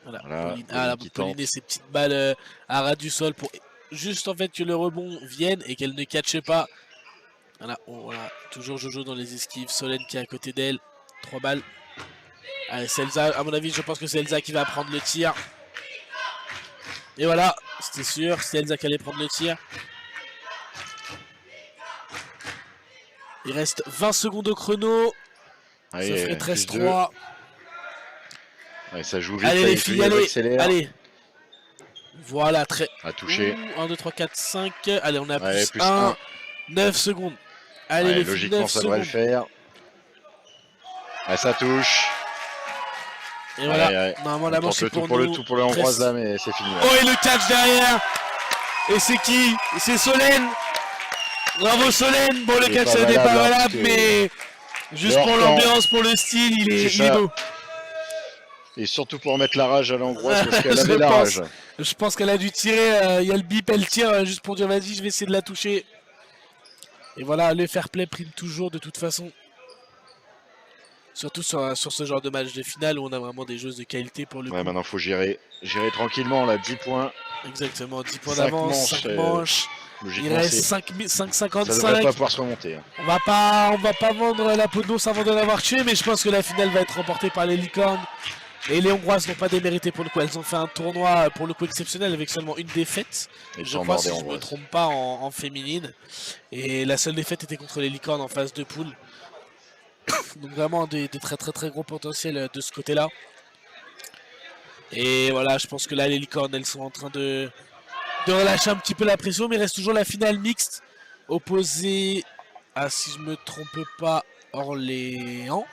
Voilà, Voilà, Pauline, Pauline qui Pauline tente. et ses petites balles à ras du sol pour juste en fait que le rebond vienne et qu'elle ne catche pas. Voilà, voilà, toujours Jojo dans les esquives. Solène qui est à côté d'elle. 3 balles. Allez, c'est Elsa. À mon avis, je pense que c'est Elsa qui va prendre le tir. Et voilà, c'était sûr. C'est Elsa qui allait prendre le tir. Il reste 20 secondes au chrono. Allez, Ça ferait plus 13-3. Ouais, ça joue vite. Allez là, les il filles, faut y allez, accélérer. allez. Voilà, très... À toucher. 1, 2, 3, 4, 5. Allez, on a Ouais, plus plus 1. un. 9 secondes. Allez Ouais, les filles, logiquement, 9 ça devrait le secondes. faire. Ouais, ça touche. Et voilà, Ouais, ouais. normalement On la tente manche le est tout pour pour le nous. tout pour le hongroise là, mais c'est fini. Là. Oh, et le catch derrière. Et c'est qui? C'est Solène. Bravo Solène. Bon, le Il est catch pas n'est pas valable, hein, valable, parce que mais juste le pour hors-temps. l'ambiance, pour le style, il est ça. beau. Et surtout pour mettre la rage à l'hongroise parce qu'elle Je avait la pense. rage. Je pense qu'elle a dû tirer. Il y a le bip, elle tire juste pour dire vas-y, je vais essayer de la toucher. Et voilà, le fair play prime toujours de toute façon. Surtout sur ce genre de match de finale où on a vraiment des joueuses de qualité pour le Ouais, coup. maintenant faut gérer tranquillement là, 10 points. Exactement, 10 points 5 d'avance, manches, 5 manches. Il Logiquement, reste ça 5,55. devrait pas pouvoir se remonter. Hein. On va pas vendre la peau de l'ours avant de l'avoir tué, mais je pense que la finale va être remportée par les licornes. Et les Hongroises n'ont pas démérité pour le coup. Elles ont fait un tournoi pour le coup exceptionnel avec seulement une défaite. Et Je sans crois, mort si des je ne me hongroises. trompe pas, en féminine. Et la seule défaite était contre les licornes en phase de poule. Donc vraiment des très très très gros potentiels de ce côté-là. Et voilà, je pense que là les licornes elles sont en train de relâcher un petit peu la pression, mais il reste toujours la finale mixte opposée à, si je me trompe pas, Orléans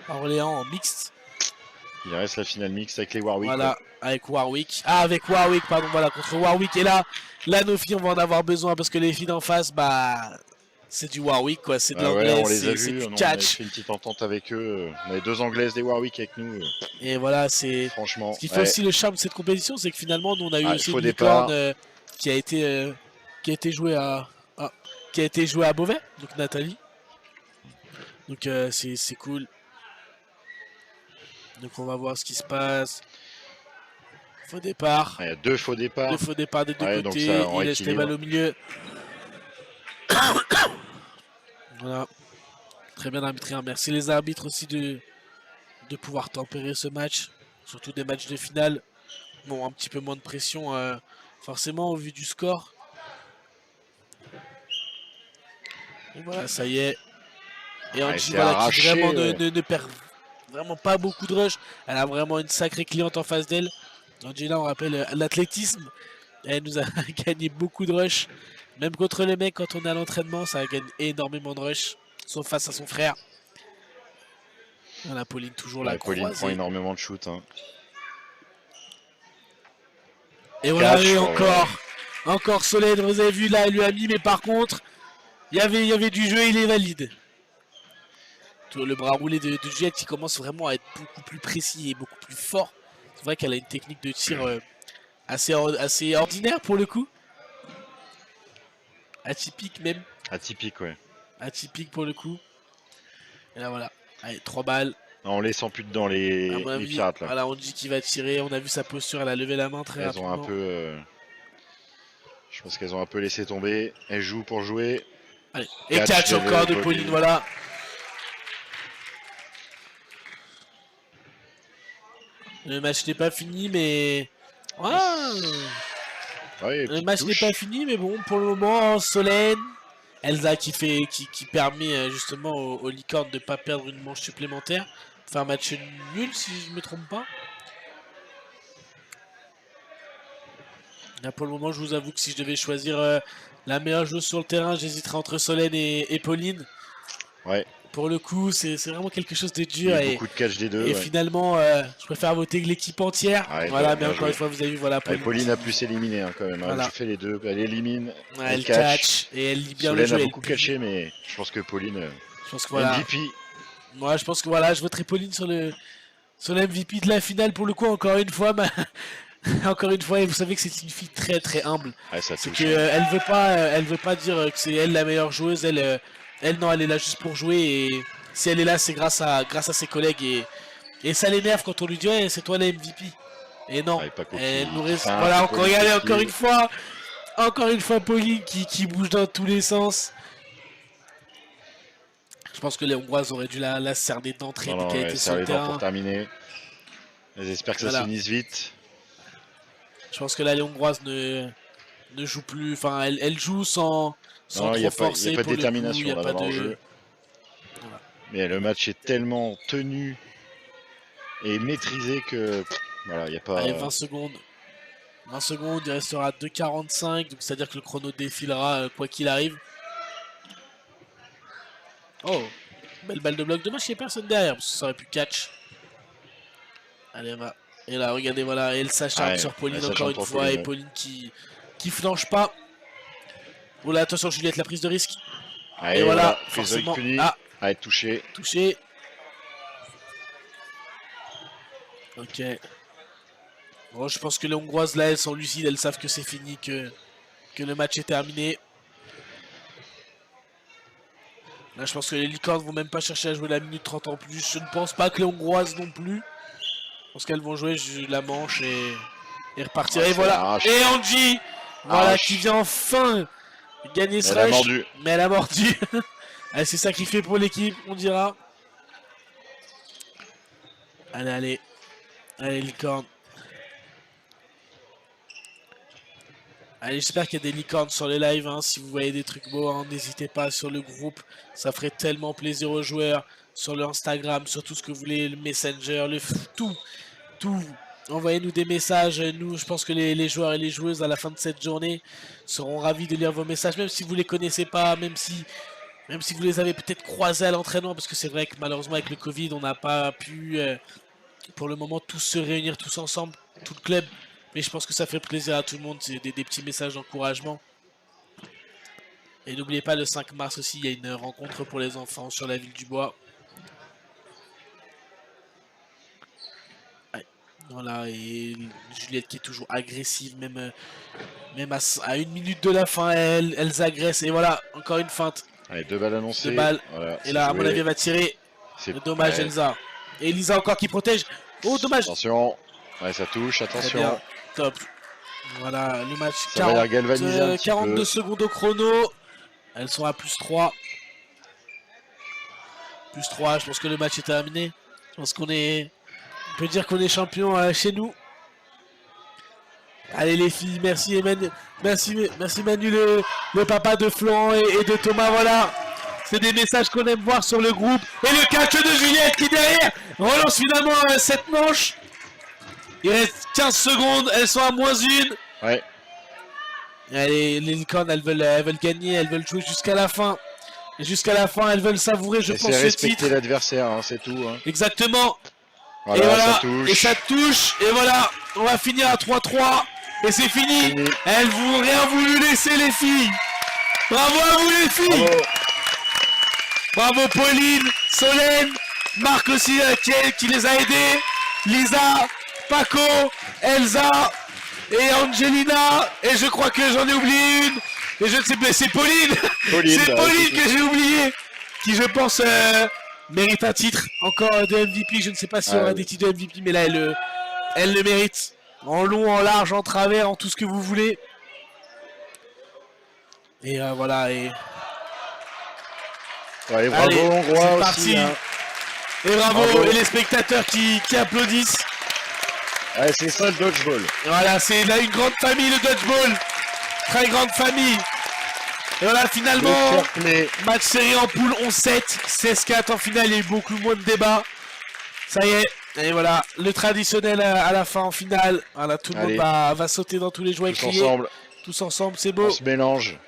en mixte. Il reste la finale mixte avec les Warwick. Voilà, Ouais. avec Warwick. Ah, avec Warwick, pardon, voilà, contre Warwick. Et là nos filles on va en avoir besoin parce que les filles d'en face, bah c'est du Warwick quoi, c'est de Ah ouais, l'anglais, on les a c'est vus, du on avait catch. fait une petite entente avec eux. On avait 2 anglaises des Warwick avec nous. Et voilà, c'est Franchement, ce qui fait aussi le charme de cette compétition, c'est que finalement nous on a eu aussi faux une départ. licorne qui a été jouée à Beauvais, donc Nathalie. Donc c'est cool. Donc on va voir ce qui se passe. Faux départ. Il y a 2 faux départs. 2 faux départs des deux Ouais, donc côtés. ça, en Il laisse les équilibre. balles au milieu. Voilà. Très bien arbitré. Hein. Merci les arbitres aussi de pouvoir tempérer ce match. Surtout des matchs de finale. Bon, un petit peu moins de pression forcément au vu du score. Et voilà, ça y est. Et Angie, c'est voilà, qui arraché, vraiment ouais. ne perd vraiment pas beaucoup de rush. Elle a vraiment une sacrée cliente en face d'elle. Angie, là, on rappelle l'athlétisme. Elle nous a gagné beaucoup de rush. Même contre les mecs, quand on est à l'entraînement, ça gagne énormément de rush. Sauf face à son frère. Voilà, Pauline, toujours la Pauline croisée. prend énormément de shoot. Hein. Et voilà, Catch, et ouais. encore Solène, vous avez vu là, elle lui a mis, mais par contre, il y avait du jeu, il est valide. Tout le bras roulé de Juliette qui commence vraiment à être beaucoup plus précis et beaucoup plus fort. C'est vrai qu'elle a une technique de tir assez ordinaire pour le coup. Atypique même. Atypique, ouais. Atypique pour le coup. Et là voilà, allez, 3 balles. Non, on les sent plus dedans les pirates là. Voilà, on dit qu'il va tirer, on a vu sa posture, elle a levé la main très rapidement. Elles ont un peu... Je pense qu'elles ont un peu laissé tomber. Elles jouent pour jouer. Allez. Et catch encore de Pauline, voilà. Le match n'est pas fini, mais... Ouais, le match n'est pas fini, mais bon, pour le moment, Solène, Elsa qui permet justement aux licornes de ne pas perdre une manche supplémentaire. Faire un match nul, si je ne me trompe pas. Là, pour le moment, je vous avoue que si je devais choisir la meilleure joueuse sur le terrain, j'hésiterais entre Solène et Pauline. Ouais. Pour le coup, c'est vraiment quelque chose de dur. Il y a beaucoup de catch des deux. Et finalement, je préfère voter l'équipe entière. Ouais, voilà, mais bien encore joué. une fois, vous avez vu, voilà. Pauline a pu s'éliminer hein, quand même. Voilà. Elle fait les deux. Elle élimine. Ouais, elle catch. Et elle lit bien le Solène jeu. a beaucoup catché, mais je pense que Pauline. Je pense que voilà. MVP. Moi, je pense que voilà, je voterai Pauline sur le MVP de la finale. Pour le coup, encore une fois, Encore une fois, et vous savez que c'est une fille très très humble. Ouais, ça C'est touche. que elle veut pas dire que c'est elle la meilleure joueuse. Elle non, elle est là juste pour jouer et si elle est là, c'est grâce à ses collègues et ça l'énerve quand on lui dit ouais, c'est toi la MVP. Et non, Ouais, Paco elle qui nous reste. feinte Voilà, pour encore les regardez petits. encore une fois Pauline qui bouge dans tous les sens. Je pense que les Hongroises auraient dû la cerner d'entrée Non, dès non, qu'elle ouais, était c'est sur le les dents pour terrain. terminer. J'espère que ça se Voilà. finisse vite. Je pense que là les Hongroises ne jouent plus. Enfin, elle joue sans Non, il n'y trop a forcer pas de pour le coup. Il détermination n'y a là, pas dans le de. jeu. Voilà. Mais le match est tellement tenu et maîtrisé que voilà, il n'y a pas. Allez, 20 secondes. 20 secondes, il restera 2,45. Donc c'est-à-dire que le chrono défilera quoi qu'il arrive. Oh, belle balle de bloc. Dommage qu'il n'y ait personne derrière parce que ça aurait pu catch. Allez, va. Et là, regardez, voilà. Elle s'acharne Ouais, sur Pauline elle encore s'acharne une pour fois. Pauline, Et ouais. Pauline qui flanche pas. Oh là, attention Juliette, la prise de risque. Allez, Et voilà, prise de forcément. punie, Ah, à être touché. touché. Ok. Bon, je pense que les Hongroises là, elles sont lucides, elles savent que c'est fini, que le match est terminé. Là, je pense que les Licornes vont même pas chercher à jouer la minute 30 en plus. Je ne pense pas que les Hongroises non plus. Je pense qu'elles vont jouer la manche et repartir. Ah, Et c'est voilà. arrache. Et Angie, voilà, Arrache. qui vient enfin gagner ce Elle a rush. mordu. Mais elle a mordu. Elle s'est sacrifiée pour l'équipe, on dira. Allez, allez. Allez, Licorne. Allez, j'espère qu'il y a des licornes sur les lives, hein. Si vous voyez des trucs beaux, hein, n'hésitez pas sur le groupe, ça ferait tellement plaisir aux joueurs, sur le Instagram, sur tout ce que vous voulez, le Messenger, tout. Envoyez-nous des messages, nous, je pense que les joueurs et les joueuses à la fin de cette journée seront ravis de lire vos messages, même si vous les connaissez pas, même si vous les avez peut-être croisés à l'entraînement, parce que c'est vrai que malheureusement avec le Covid, on n'a pas pu, pour le moment, tous se réunir tous ensemble, tout le club. Mais je pense que ça fait plaisir à tout le monde, c'est des petits messages d'encouragement. Et n'oubliez pas, le 5 mars aussi, il y a une rencontre pour les enfants sur la ville du Bois. Ouais. Voilà, et Juliette qui est toujours agressive, même à 1 minute de la fin, elles agressent. Et voilà, encore une feinte. Allez, 2 balles annoncées. 2 balles. Voilà, Et c'est là, à joué. mon avis, elle va tirer. C'est Dommage, ouais. Elsa. Et Elisa encore qui protège. Oh, dommage. Attention. Ouais, ça touche, Très attention. bien, top. Voilà, le match Ça va les galvaniser un petit 42 peu. secondes au chrono. Elles sont à plus 3. Plus 3, je pense que le match est terminé. Je pense qu'on peut dire qu'on est champion chez nous. Allez les filles, merci Emmanuel, merci Manu, le papa de Florent et de Thomas, voilà. C'est des messages qu'on aime voir sur le groupe. Et le catch de Juliette qui derrière relance finalement cette manche. Il reste 15 secondes, elles sont à -1. Ouais. Allez, les licornes, elles veulent gagner, elles veulent jouer jusqu'à la fin. Et jusqu'à la fin, elles veulent savourer, je Et pense, c'est ce respecter titre. l'adversaire, hein, c'est tout. Hein. Exactement. Voilà, Et voilà, ça touche. et ça touche. Et voilà, on va finir à 3-3. Et c'est fini. Fini. Elles vous ont rien voulu laisser, les filles. Bravo à vous, les filles. Bravo. Bravo Pauline, Solène, Marc aussi qui les a aidés, Lisa, Paco, Elsa et Angelina. Et je crois que j'en ai oublié une. Et je ne sais pas, c'est Pauline. Pauline, C'est bah, Pauline c'est que j'ai oublié. Qui je pense mérite un titre encore de MVP. Je ne sais pas s'il y aura Ouais. des titres de MVP, mais là elle le mérite. En long, en large, en travers, en tout ce que vous voulez. Et voilà. Et Ouais, bravo allez, Hongrois c'est aussi. parti. Hein. Et bravo, Bravo. et les spectateurs qui applaudissent. Ouais, c'est ça le dodgeball. Et voilà, c'est là une grande famille, le dodgeball. Très grande famille. Et voilà, Le finalement, fair play. match série en poule 11-7, 16-4 en finale, il y a eu beaucoup moins de débats. Ça y est, et voilà, le traditionnel à la fin en finale. Voilà, tout le Allez. monde va sauter dans tous les joints et Tous crier. ensemble, Tous ensemble, c'est on beau. se mélange.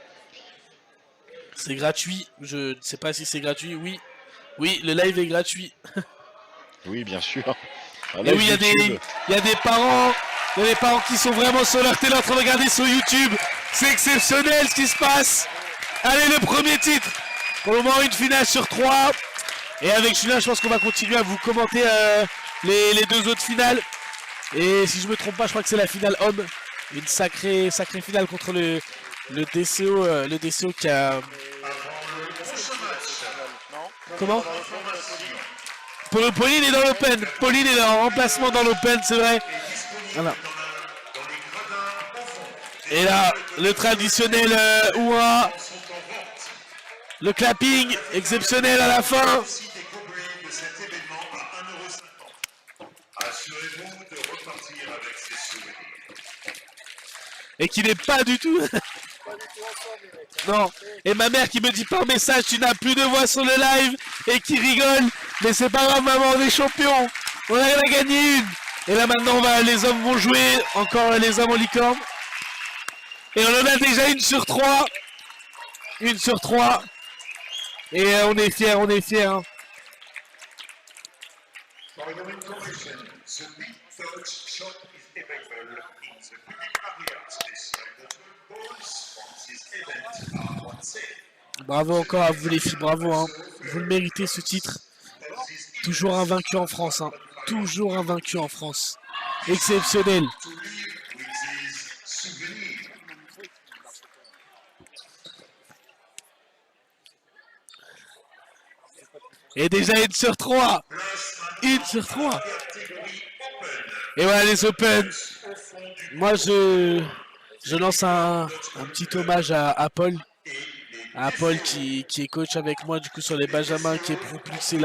C'est gratuit, je ne sais pas si c'est gratuit, oui. Oui, le live est gratuit. Oui, bien sûr. Et oui, il y a des parents qui sont vraiment sur leur télé en train de regarder sur YouTube. C'est exceptionnel ce qui se passe. Allez, le premier titre. Pour le moment, une finale sur 3. Et avec Julien, je pense qu'on va continuer à vous commenter les deux autres finales. Et si je me trompe pas, je crois que c'est la finale homme. Une sacrée finale contre le DCO qui a... Avant le prochain match, Comment Pauline est dans l'Open. Pauline est en remplacement dans l'Open, c'est vrai. Voilà. dans les gradins au fond. Et là, le traditionnel ouah, Sont en vente. le clapping exceptionnel à la fin. Aussi des gobelets de cet événement à 1,50 €. Assurez-vous de repartir avec ces souvenirs. Et qui n'est pas du tout... Non. Et ma mère qui me dit par message, tu n'as plus de voix sur le live, et qui rigole. Mais c'est pas grave, maman, on est champion. On a gagné une. Et là maintenant, les hommes vont jouer. Encore les hommes en licorne. Et on en a déjà une sur 3. Une sur 3. Et on est fiers, on est fiers. Hein. For your information, the big touch shot is available in the public area. Special balls from this event are on sale. Bravo encore à vous les filles, bravo. Hein. Vous le méritez ce titre. Toujours invaincu en France. Hein. Toujours invaincu en France. Exceptionnel. To live with these souvenirs. Et déjà une sur 3. Une sur 3. Et voilà les Open. Moi je lance un petit hommage à Paul. À Paul qui est coach avec moi du coup sur les Benjamins, qui est propulsé là.